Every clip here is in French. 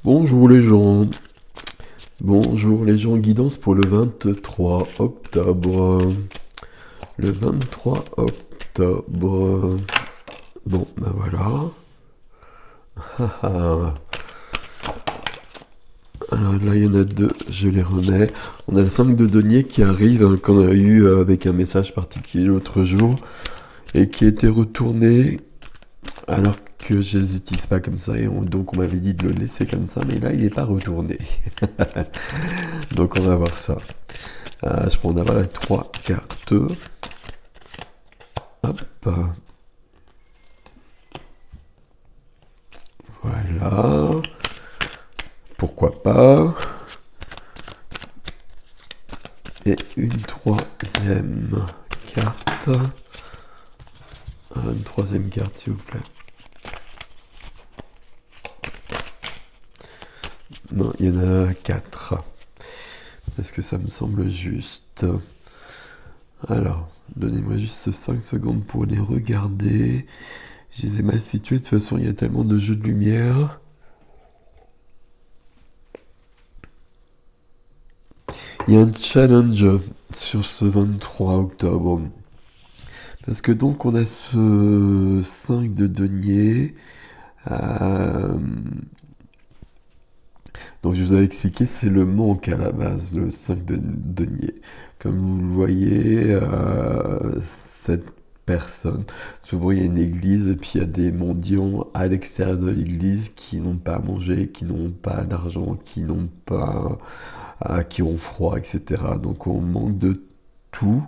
Bonjour les gens. Bonjour les gens, guidance pour le 23 octobre. Le 23 octobre. Bon, ben voilà. Alors là, il y en a deux, je les remets. On a le 5 de denier qui arrive, qu'on a eu avec un message particulier l'autre jour, et qui a été retourné, alors que je les utilise pas comme ça, et donc on m'avait dit de le laisser comme ça, mais là, il n'est pas retourné. Donc on va voir ça. Je prends d'abord les trois cartes. Hop. Voilà. Pourquoi pas. Et une troisième carte. Une troisième carte, s'il vous plaît. Non, il y en a quatre. Est-ce que ça me semble juste? Alors, donnez-moi juste 5 secondes pour les regarder. Je les ai mal situés, de toute façon, il y a tellement de jeux de lumière. Il y a un challenge sur ce 23 octobre. Parce que donc on a ce 5 de denier. Donc je vous avais expliqué, c'est le manque à la base, le 5 de denier. Comme vous le voyez, cette personne, souvent il y a une église et puis il y a des mendiants à l'extérieur de l'église qui n'ont pas à manger, qui n'ont pas d'argent, qui n'ont pas, qui ont froid, etc. Donc on manque de tout.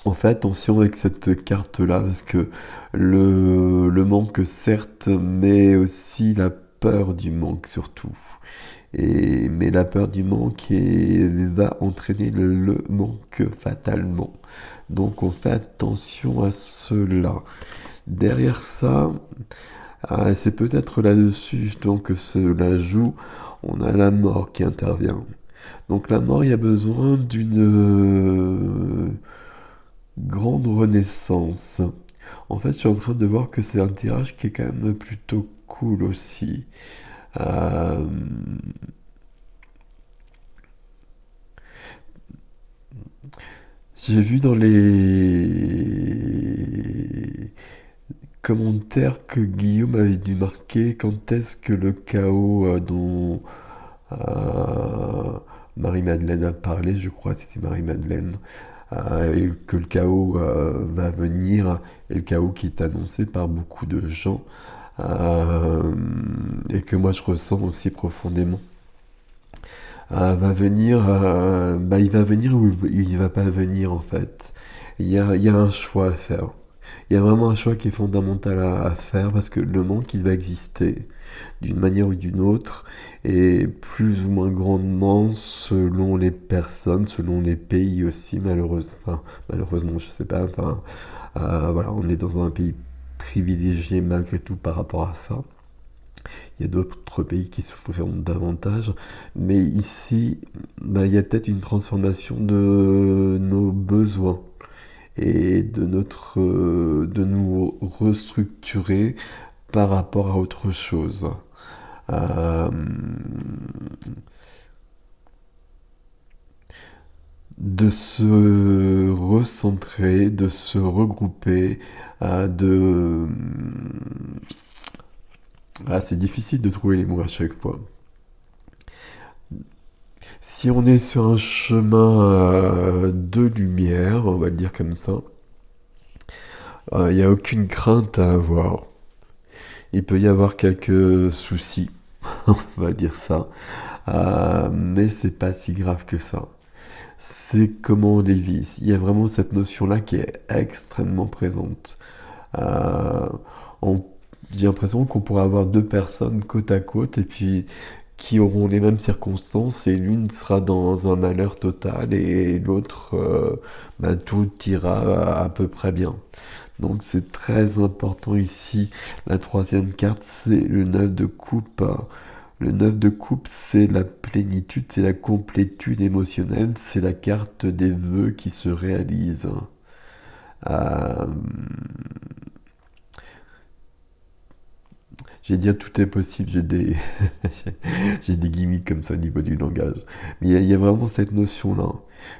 On fait attention avec cette carte-là parce que le manque certes, mais aussi la peur du manque surtout. Mais la peur du manque va entraîner le manque fatalement. Donc on fait attention à cela. Derrière ça, c'est peut-être là-dessus justement que cela joue. On a la mort qui intervient. Donc la mort, il y a besoin d'une grande renaissance. En fait, je suis en train de voir que c'est un tirage qui est quand même plutôt cool aussi. Euh, J'ai vu dans les commentaires que Guillaume avait dû marquer quand est-ce que le chaos dont Marie-Madeleine a parlé, je crois que c'était Marie-Madeleine, et que le chaos va venir, et le chaos qui est annoncé par beaucoup de gens, et que moi je ressens aussi profondément. Va venir, il va venir ou il va pas venir en fait. Il y a un choix à faire. Il y a vraiment un choix qui est fondamental à faire parce que le manque il va exister d'une manière ou d'une autre et plus ou moins grandement selon les personnes, selon les pays aussi malheureusement je sais pas. Voilà, on est dans un pays privilégié malgré tout par rapport à ça. Il y a d'autres pays qui souffriront davantage, mais ici, il y a peut-être une transformation de nos besoins et de nous restructurer par rapport à autre chose. Euh, de se recentrer, de se regrouper, c'est difficile de trouver les mots à chaque fois. Si on est sur un chemin de lumière, on va le dire comme ça, il n'y a aucune crainte à avoir. Il peut y avoir quelques soucis, on va dire ça, mais c'est pas si grave que ça. C'est comment on les vit. Il y a vraiment cette notion-là qui est extrêmement présente. Euh, on- j'ai l'impression qu'on pourrait avoir deux personnes côte à côte et puis qui auront les mêmes circonstances et l'une sera dans un malheur total et l'autre, tout ira à peu près bien. Donc c'est très important ici. La troisième carte, c'est le 9 de coupe. Le 9 de coupe, c'est la plénitude, c'est la complétude émotionnelle, c'est la carte des vœux qui se réalisent. Euh, J'ai dit tout est possible, j'ai des, j'ai des gimmicks comme ça au niveau du langage. Mais il y a vraiment cette notion-là.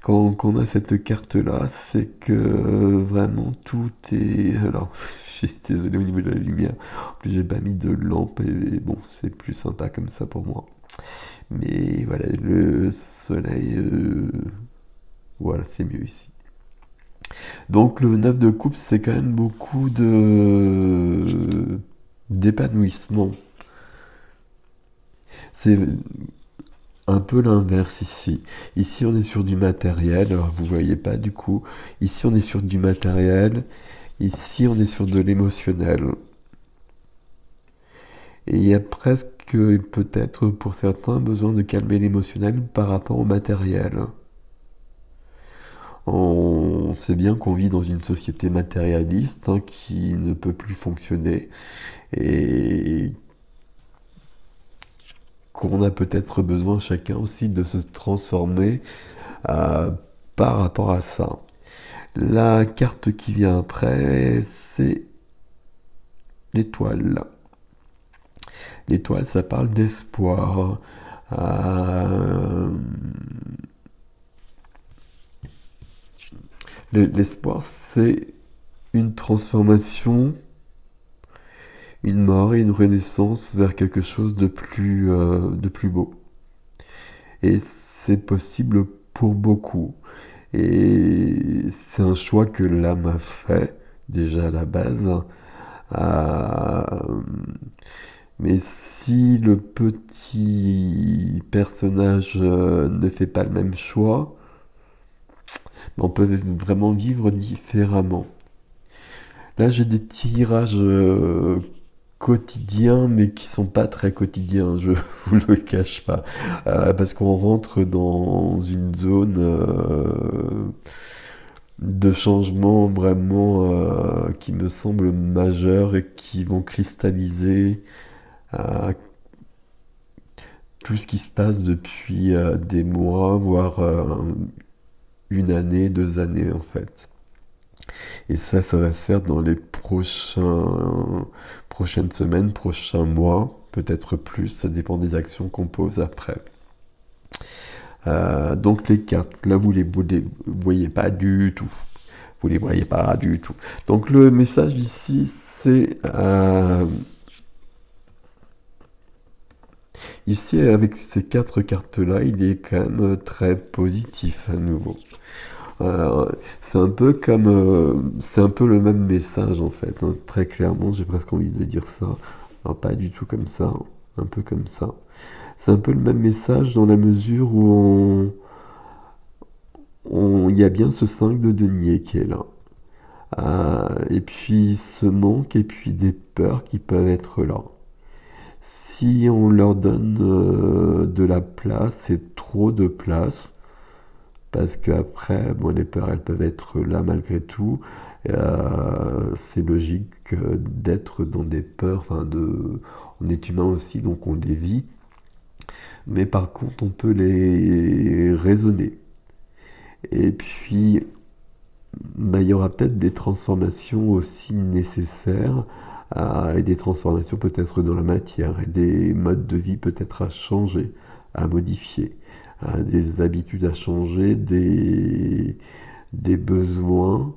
Quand on a cette carte-là, c'est que vraiment tout est... Alors, je suis désolé au niveau de la lumière. En plus, j'ai pas mis de lampe et bon, c'est plus sympa comme ça pour moi. Mais voilà, le soleil, voilà, c'est mieux ici. Donc le 9 de coupe, c'est quand même beaucoup de d'épanouissement. C'est un peu l'inverse ici. Ici, on est sur du matériel. Alors, vous voyez pas du coup. Ici, on est sur du matériel. Ici, on est sur de l'émotionnel. Et il y a presque, peut-être pour certains, besoin de calmer l'émotionnel par rapport au matériel. On sait bien qu'on vit dans une société matérialiste hein, qui ne peut plus fonctionner et qu'on a peut-être besoin chacun aussi de se transformer euh, par rapport à ça. La carte qui vient après, c'est l'étoile. L'étoile, ça parle d'espoir. Euh, L'espoir, c'est une transformation, une mort et une renaissance vers quelque chose de plus beau. Et c'est possible pour beaucoup. Et c'est un choix que l'âme a fait, déjà à la base. Euh, mais si le petit personnage ne fait pas le même choix, on peut vraiment vivre différemment. Là, j'ai des tirages quotidiens, mais qui sont pas très quotidiens, je vous le cache pas. Parce qu'on rentre dans une zone de changement vraiment qui me semble majeur et qui vont cristalliser euh, tout ce qui se passe depuis des mois, voire une année, 2 années en fait. Et ça va se faire dans les prochaines semaines, prochains mois, peut-être plus, ça dépend des actions qu'on pose après. Donc les cartes, là vous les voyez pas du tout. Vous les voyez pas du tout. Donc le message ici, c'est ici avec ces 4 cartes-là, il est quand même très positif à nouveau. C'est un peu comme, c'est un peu le même message en fait, hein. Très clairement, j'ai presque envie de dire ça. Alors pas du tout comme ça, hein. Un peu comme ça. C'est un peu le même message dans la mesure où il y a bien ce 5 de denier qui est là. Et puis ce manque et puis des peurs qui peuvent être là. Si on leur donne de la place et trop de place, parce qu'après, bon, les peurs, elles peuvent être là malgré tout. C'est logique d'être dans des peurs, on est humain aussi, donc on les vit. Mais par contre, on peut les raisonner. Et puis, bah, il y aura peut-être des transformations aussi nécessaires, et des transformations peut-être dans la matière, et des modes de vie peut-être à changer, à modifier, des habitudes à changer, des besoins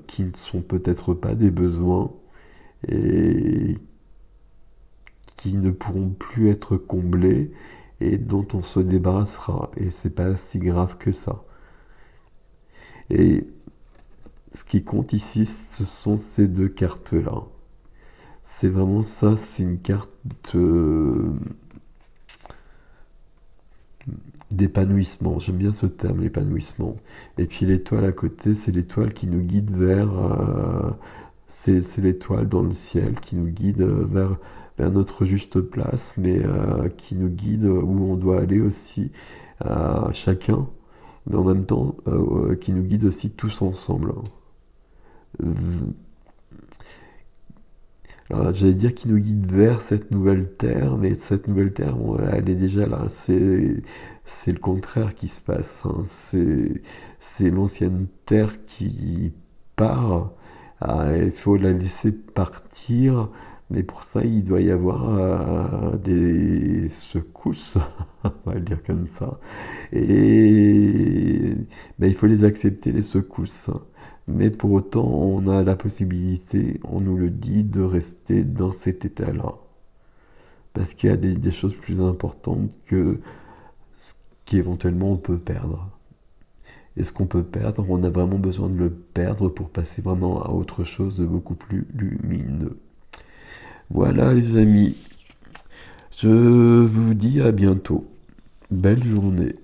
qui ne sont peut-être pas des besoins et qui ne pourront plus être comblés et dont on se débarrassera. Et c'est pas si grave que ça. Et ce qui compte ici, ce sont ces 2 cartes-là. C'est vraiment ça, c'est une carte d'épanouissement. J'aime bien ce terme, l'épanouissement. Et puis l'étoile à côté, c'est l'étoile qui nous guide vers... c'est l'étoile dans le ciel qui nous guide vers notre juste place, mais qui nous guide où on doit aller aussi, chacun, mais en même temps, qui nous guide aussi tous ensemble. Alors, j'allais dire qu'il nous guide vers cette nouvelle terre, mais cette nouvelle terre, elle est déjà là. C'est le contraire qui se passe, hein. C'est l'ancienne terre qui part. Il faut la laisser partir, Mais pour ça, il doit y avoir des secousses, on va le dire comme ça. Et ben, il faut les accepter, les secousses. Mais pour autant, on a la possibilité, on nous le dit, de rester dans cet état-là. Parce qu'il y a des choses plus importantes que ce qu'éventuellement on peut perdre. Et ce qu'on peut perdre, on a vraiment besoin de le perdre pour passer vraiment à autre chose de beaucoup plus lumineux. Voilà les amis, je vous dis à bientôt. Belle journée.